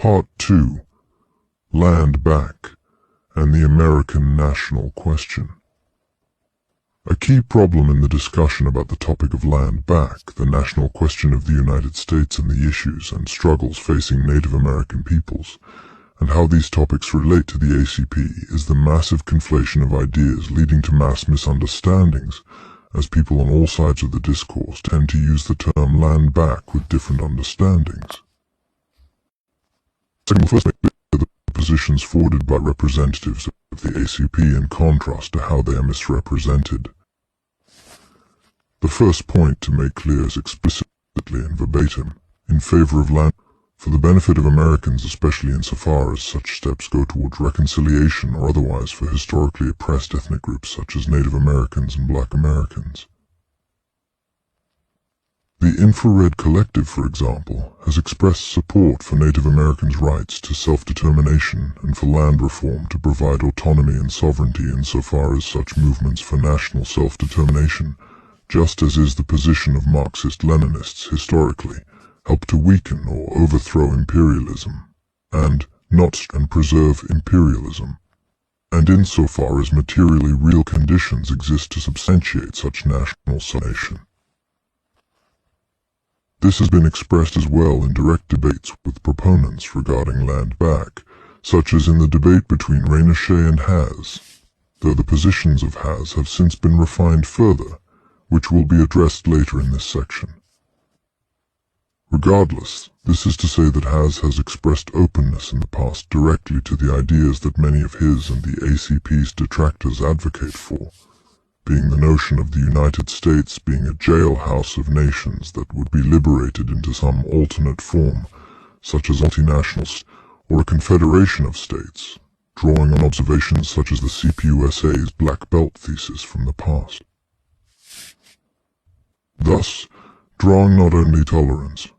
Part 2. Landback and the American National Question. A key problem in the discussion about the topic of land back, the national question of the United States and the issues and struggles facing Native American peoples, and how these topics relate to the ACP, is the massive conflation of ideas leading to mass misunderstandings, as people on all sides of the discourse tend to use the term land back with different understandings. Second, we'll first make clear the positions forwarded by representatives of the ACP in contrast to how they are misrepresented. The first point to make clear is explicitly and verbatim in favor of land for the benefit of Americans, especially insofar as such steps go towards reconciliation or otherwise for historically oppressed ethnic groups such as Native Americans and Black Americans. The Infrared Collective, for example, has expressed support for Native Americans' rights to self-determination and for land reform to provide autonomy and sovereignty insofar as such movements for national self-determination, just as is the position of Marxist-Leninists historically, help to weaken or overthrow imperialism, and preserve imperialism, and insofar as materially real conditions exist to substantiate such national salvation. This has been expressed as well in direct debates with proponents regarding land back, such as in the debate between Raynouche and Has, though the positions of Has have since been refined further, which will be addressed later in this section. Regardless, this is to say that has expressed openness in the past directly to the ideas that many of his and the ACP's detractors advocate for, being the notion of the United States being a jailhouse of nations that would be liberated into some alternate form, such as multinationals or a confederation of states, drawing on observations such as the CPUSA's Black Belt thesis from the past. Thus, showing not only tolerance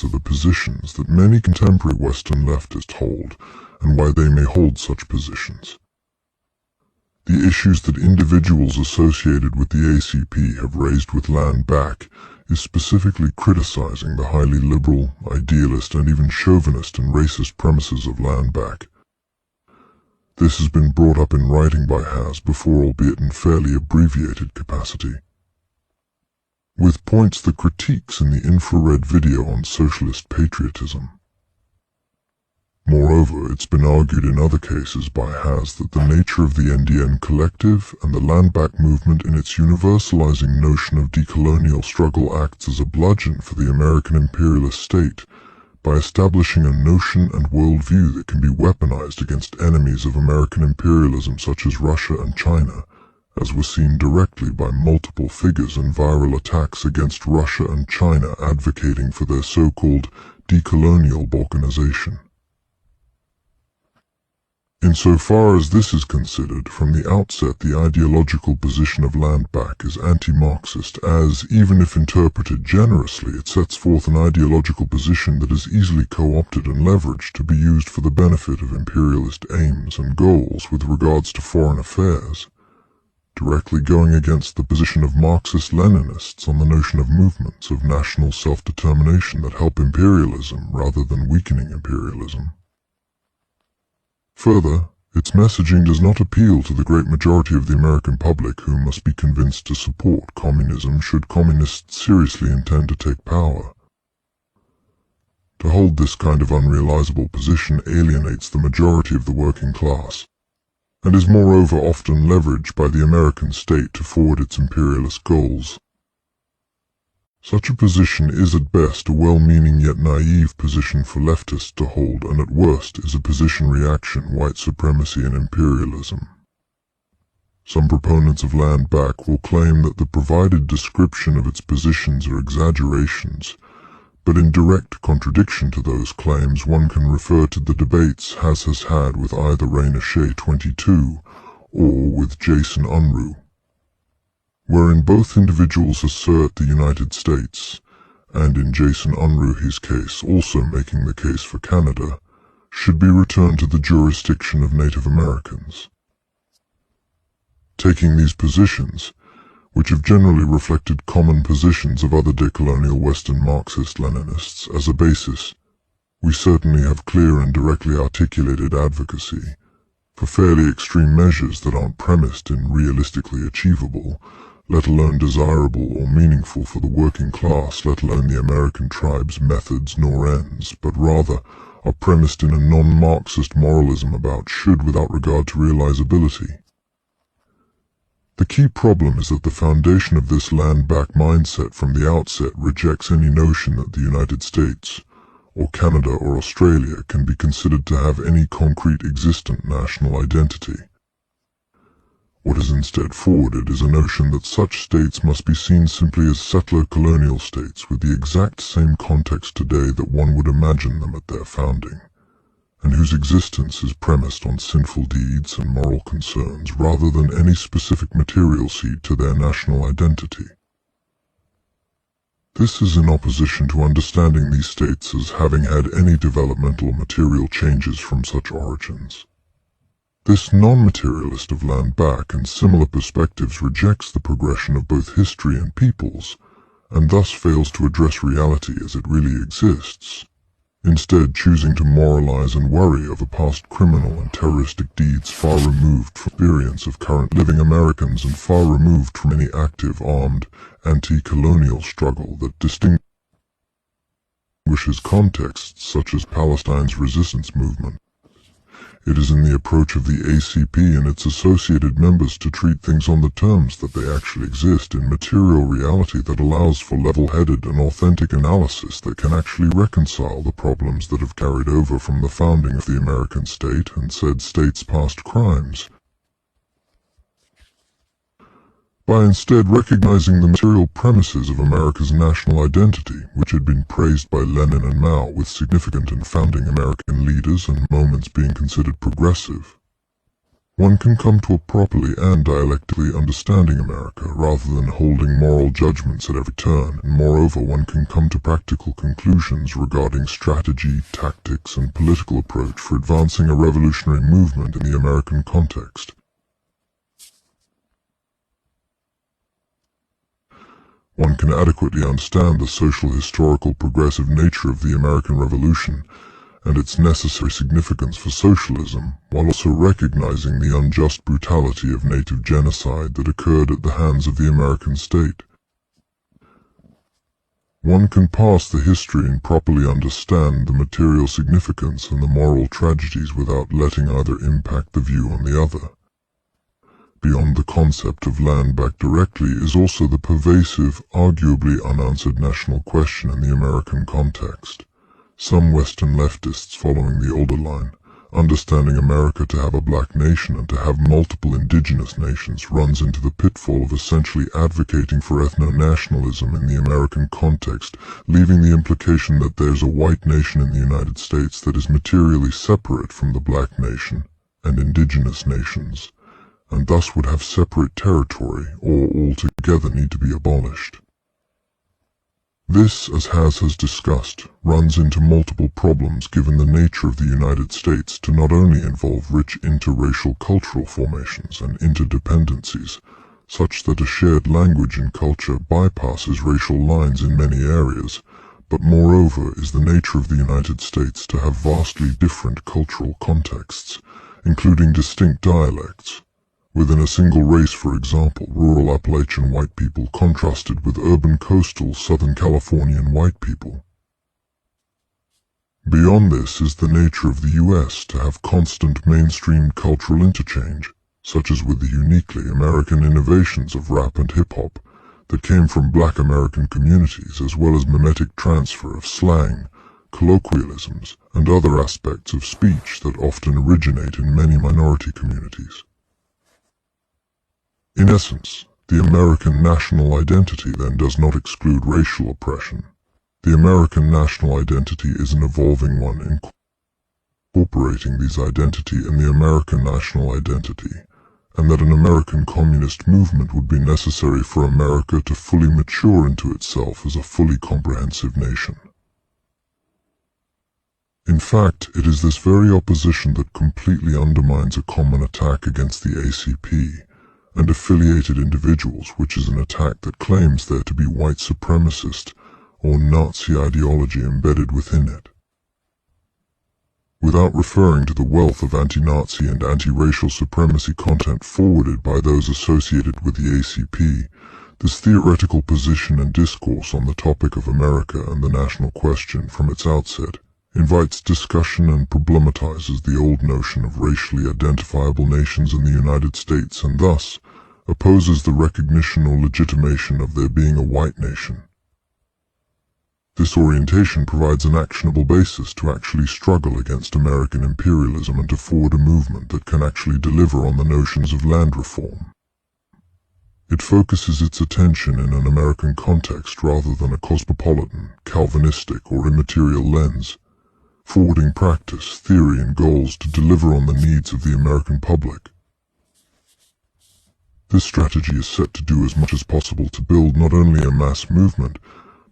of the positions that many contemporary Western leftists hold and why they may hold such positions. The issues that individuals associated with the ACP have raised with land back is specifically criticizing the highly liberal, idealist, and even chauvinist and racist premises of land back. This has been brought up in writing by Has before, albeit in fairly abbreviated capacity, with points that critiques in the infrared video on socialist patriotism. Moreover, it's been argued in other cases by Has that the nature of the NDN collective and the landback movement in its universalizing notion of decolonial struggle acts as a bludgeon for the American imperialist state by establishing a notion and worldview that can be weaponized against enemies of American imperialism such as Russia and China, as was seen directly by multiple figures and viral attacks against Russia and China advocating for their so-called decolonial balkanization. Insofar as this is considered, from the outset the ideological position of landback is anti-Marxist as, even if interpreted generously, it sets forth an ideological position that is easily co-opted and leveraged to be used for the benefit of imperialist aims and goals with regards to foreign affairs, directly going against the position of Marxist-Leninists on the notion of movements of national self-determination that help imperialism rather than weakening imperialism. Further, its messaging does not appeal to the great majority of the American public who must be convinced to support communism should communists seriously intend to take power. To hold this kind of unrealizable position alienates the majority of the working class, and is moreover often leveraged by the American state to forward its imperialist goals. Such a position is at best a well-meaning yet naive position for leftists to hold, and at worst is a position reaction white supremacy and imperialism. Some proponents of land back will claim that the provided description of its positions are exaggerations, but in direct contradiction to those claims one can refer to the debates Has had with either Raynouche 22 or with Jason Unruh, wherein both individuals assert the United States, and in Jason Unruh's case also making the case for Canada, should be returned to the jurisdiction of Native Americans. Taking these positions, which have generally reflected common positions of other decolonial Western Marxist-Leninists as a basis, We certainly have clear and directly articulated advocacy for fairly extreme measures that aren't premised in realistically achievable, let alone desirable or meaningful for the working class, let alone the American tribes' methods nor ends, but rather are premised in a non-Marxist moralism about should without regard to realizability. The key problem is that the foundation of this Landback mindset from the outset rejects any notion that the United States, or Canada or Australia can be considered to have any concrete existent national identity. What is instead forwarded is a notion that such states must be seen simply as settler colonial states with the exact same context today that one would imagine them at their founding, and whose existence is premised on sinful deeds and moral concerns rather than any specific material seed to their national identity. This is in opposition to understanding these states as having had any developmental material changes from such origins. This non-materialist of Landback and similar perspectives rejects the progression of both history and peoples, and thus fails to address reality as it really exists, instead choosing to moralize and worry over past criminal and terroristic deeds far removed from the experience of current living Americans and far removed from any active armed anti-colonial struggle that distinguishes contexts such as Palestine's resistance movement. It is in the approach of the ACP and its associated members to treat things on the terms that they actually exist in material reality that allows for level-headed and authentic analysis that can actually reconcile the problems that have carried over from the founding of the American state and said state's past crimes, by instead recognizing the material premises of America's national identity, which had been praised by Lenin and Mao with significant and founding American leaders and moments being considered progressive. One can come to a properly and dialectically understanding America rather than holding moral judgments at every turn, and moreover one can come to practical conclusions regarding strategy, tactics, and political approach for advancing a revolutionary movement in the American context. One can adequately understand the social, historical, progressive nature of the American Revolution and its necessary significance for socialism, while also recognizing the unjust brutality of native genocide that occurred at the hands of the American state. One can parse the history and properly understand the material significance and the moral tragedies without letting either impact the view on the other. Beyond the concept of Landback directly is also the pervasive, arguably unanswered national question in the American context. Some Western leftists following the older line, understanding America to have a black nation and to have multiple indigenous nations, runs into the pitfall of essentially advocating for ethno-nationalism in the American context, leaving the implication that there's a white nation in the United States that is materially separate from the black nation and indigenous nations, and thus would have separate territory or altogether need to be abolished. This, as has discussed, runs into multiple problems given the nature of the United States to not only involve rich interracial cultural formations and interdependencies, such that a shared language and culture bypasses racial lines in many areas, but moreover is the nature of the United States to have vastly different cultural contexts, including distinct dialects. Within a single race, for example, rural Appalachian white people contrasted with urban coastal Southern Californian white people. Beyond this is the nature of the U.S. to have constant mainstream cultural interchange, such as with the uniquely American innovations of rap and hip-hop that came from black American communities, as well as mimetic transfer of slang, colloquialisms, and other aspects of speech that often originate in many minority communities. In essence, the American national identity then does not exclude racial oppression. The American national identity is an evolving one incorporating these identity and the American national identity, and that an American communist movement would be necessary for America to fully mature into itself as a fully comprehensive nation. In fact, it is this very opposition that completely undermines a common attack against the ACP and affiliated individuals, which is an attack that claims there to be white supremacist or Nazi ideology embedded within it. Without referring to the wealth of anti-Nazi and anti-racial supremacy content forwarded by those associated with the ACP, this theoretical position and discourse on the topic of America and the national question from its outset invites discussion and problematizes the old notion of racially identifiable nations in the United States and thus opposes the recognition or legitimation of there being a white nation. This orientation provides an actionable basis to actually struggle against American imperialism and to forward a movement that can actually deliver on the notions of land reform. It focuses its attention in an American context rather than a cosmopolitan, Calvinistic, or immaterial lens, forwarding practice, theory, and goals to deliver on the needs of the American public. This strategy is set to do as much as possible to build not only a mass movement,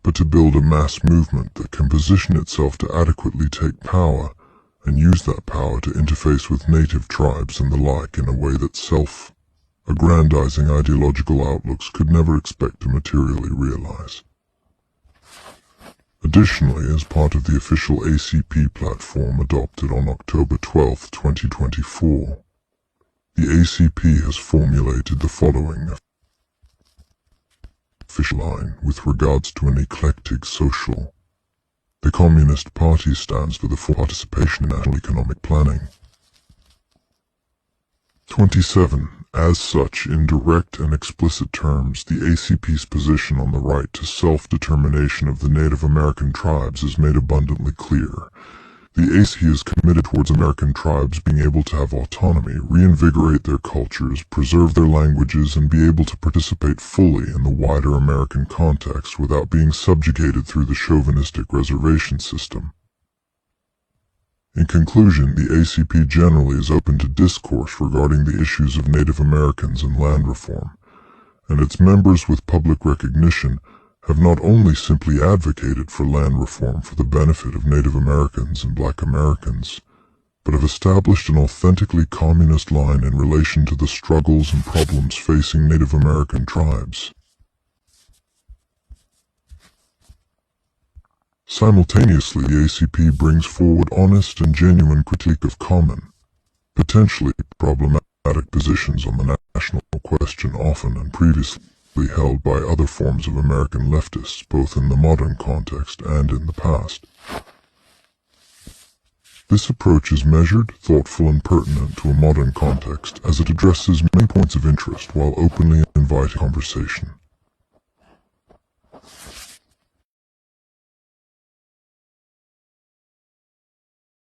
but to build a mass movement that can position itself to adequately take power and use that power to interface with native tribes and the like in a way that self-aggrandizing ideological outlooks could never expect to materially realize. Additionally, as part of the official ACP platform adopted on October 12, 2024, the ACP has formulated the following official line with regards to an eclectic social. The Communist Party stands for the full participation in national economic planning. 27. As such, in direct and explicit terms, the ACP's position on the right to self-determination of the Native American tribes is made abundantly clear. The ACP is committed towards American tribes being able to have autonomy, reinvigorate their cultures, preserve their languages, and be able to participate fully in the wider American context without being subjugated through the chauvinistic reservation system. In conclusion, the ACP generally is open to discourse regarding the issues of Native Americans and land reform, and its members with public recognition have not only simply advocated for land reform for the benefit of Native Americans and Black Americans, but have established an authentically communist line in relation to the struggles and problems facing Native American tribes. Simultaneously, the ACP brings forward honest and genuine critique of common, potentially problematic positions on the national question often and previously held by other forms of American leftists, both in the modern context and in the past. This approach is measured, thoughtful, and pertinent to a modern context as it addresses many points of interest while openly inviting conversation.